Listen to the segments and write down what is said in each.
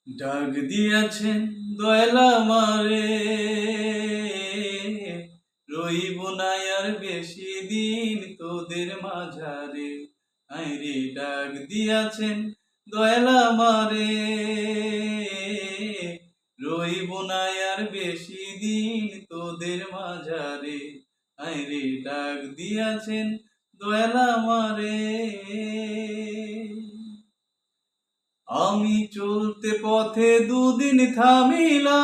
ডাক দিয়াছেন দয়াল আমারে, রইব না আর বেশি দিন তোদের মাঝারে। আইরে ডাক দিয়াছেন দয়াল আমারে, রইব না আর বেশি দিন তোদের মাঝারে। আইরে ডাক দিয়াছেন দয়াল আমারে। আমি চলতে পথে দুদিন থামিলাম,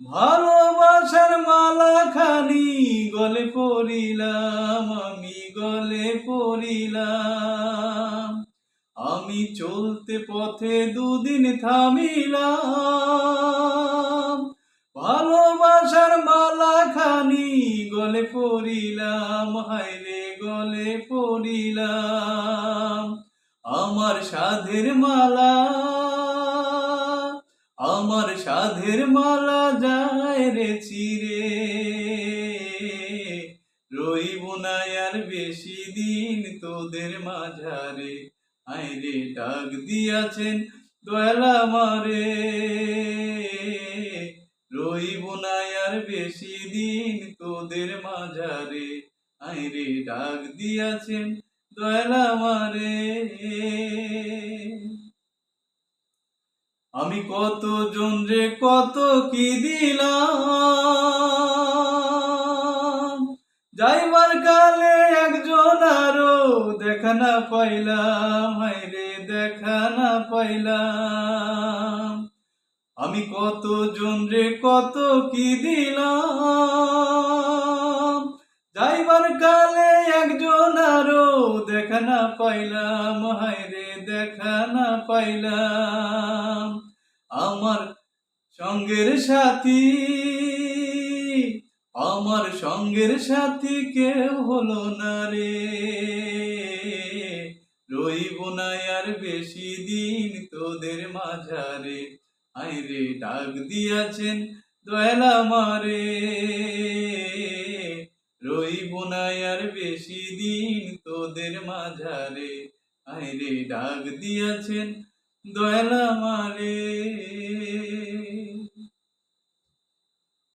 ভালোবাসার মালা খানি গলে পড়িলাম, আমি গলে পড়িলাম। আমি চলতে পথে দুদিন থামিলাম, ভালোবাসার মালা খানি গলে পড়িলাম, হায়রে গলে পড়িলাম। আমার সাধের মালা, আমার সাধের মালা যায় রে চিরে, রইব না আর বেশি দিন তোদের মাঝারে। আইরে ডাক দিয়াছেন দয়াল আমারে, রইব না আর বেশি দিন তোদের মাঝারে। আইরে ডাক দিয়াছেন দয়াল আমারে। আমি কত জনরে কত কি দিলাম, যাইবার কালে একজন আরো দেখা না পাইলাম, হায়রে দেখা না পাইলাম। আমি কত জনরে কত কি দিলাম, যাইবার কালে একজন আরো দেখা না পাইলাম, হায়রে দেখা না পাইলাম। আমার সঙ্গের সাথী, আমার সঙ্গের সাথী কেউ হলো না রে, রইব না আর বেশি দিন তোদের মাঝারে। আইরে ডাক দিয়াছেন দয়াল আমারে, রইব না আর বেশি দিন তোদের মাঝারে। আইরে ডাক দিয়াছেন দয়াল আমারে।